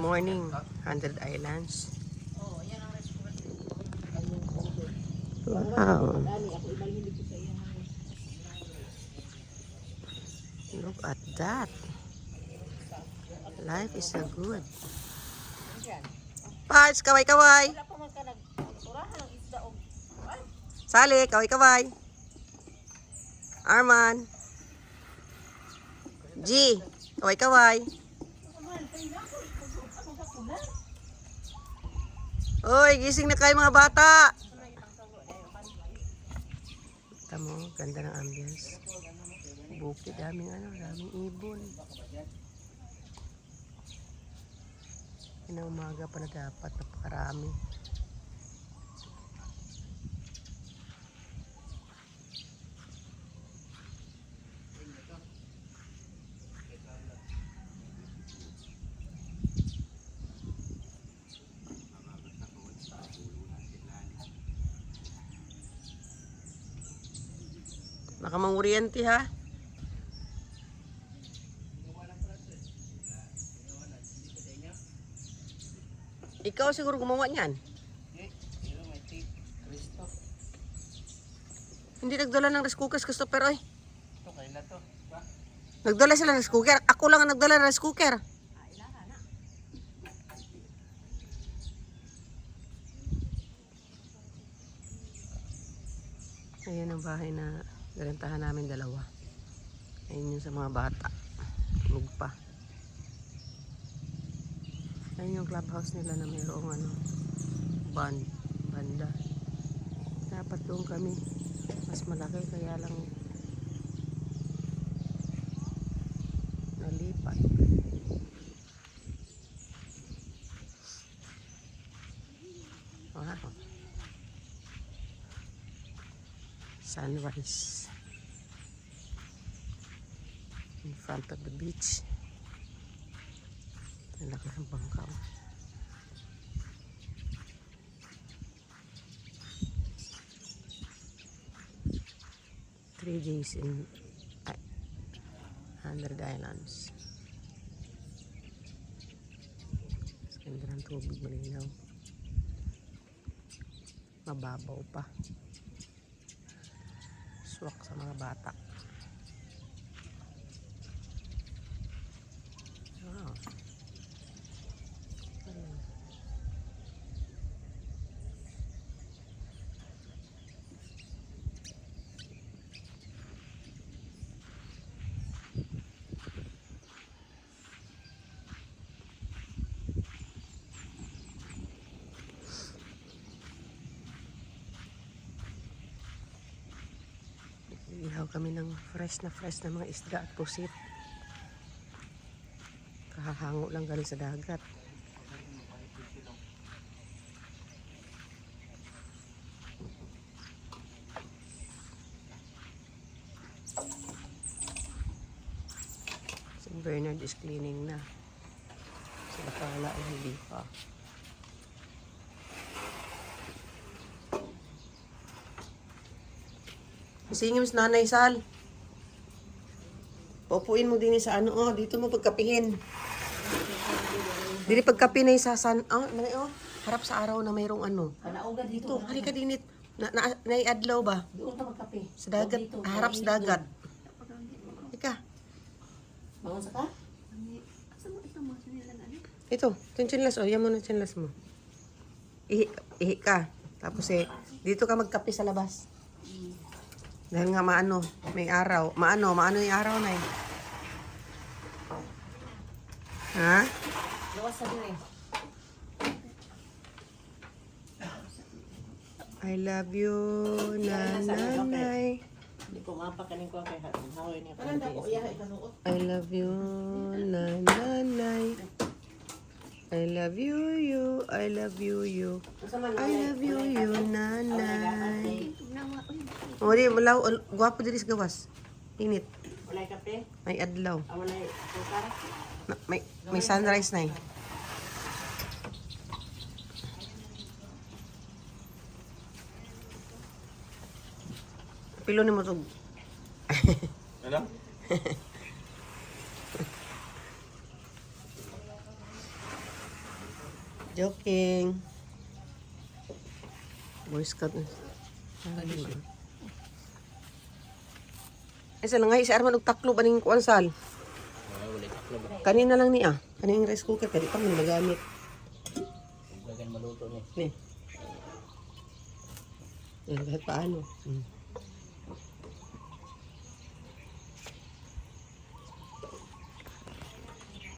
Morning, 100 Islands. Wow. Look at that. Life is so good. Parts, kaway-kaway. Sali, kaway-kaway. Arman. G, kaway-kaway. Oy, gising na kayo mga bata. Kita mo, ganda ng ambience. Bukid, daming ibon. Umaga pa na dapat, napakarami. Baka manguriente ha. Ikaw siguro gumawa niyan. Hindi nagdala ng rice cooker, Christopher, oy. Ito, kayo na to. Nagdala sila ng rice cooker. Ako lang ang nagdala ng rice cooker. Ayan ang bahay na garentahan namin dalawa. Ayan yung sa mga bata. Tulog pa. Ayan yung clubhouse nila na mayroong banda. Dapat doon kami. Mas malaki kaya lang nalipat. Wow. Sunrise in front of the beach. Ang laki ng bangkaw. Three days in 100 Islands. Ganda ng tubig, malinaw. Mababaw pa. Swak sa mga bata. Wow. Ihaw kami ng fresh na mga isda at pusit. Kahahango lang galing sa dagat. Si Bernard is cleaning na. Sa bakala ay hindi pa. Singim sa Nanay Sal. Paupuin mo din sa dito mo pagkapihin. Dili pagkapi na sa harap sa araw na mayroong Kanauga dito. Dito, halika dinit. Naiadlaw ba? Doon ka magkape. Sa dagat, harap sa dagat. Ika. Bangon sa ka? Ito, chinlas yan mo na chinlas mo. Ihi ka. Tapos dito ka magkape sa labas. Dahil nga may araw. Maano yung araw na eh. Ha? Lawas sa dire. I love you, nanay. Hindi ko mapakanin ko kay Hawoy niya. I love you, nanay. I love you, you. I love you, you. I love you, you, nanay. O, di, guwapo diri sa gawas. Init. Walay kape? May adlaw. Walay sukar? May sunrise na eh. Pilo ni mo to. Ano? Joking. Boy Scout. Isa lang nga, si Arman og taklo ba ning kuan sal? Wala taklo ba? Kanina lang ni kaning rice cooker kadi pa man magamit. Bagan maluto ni. Ni. Yan kahit paano.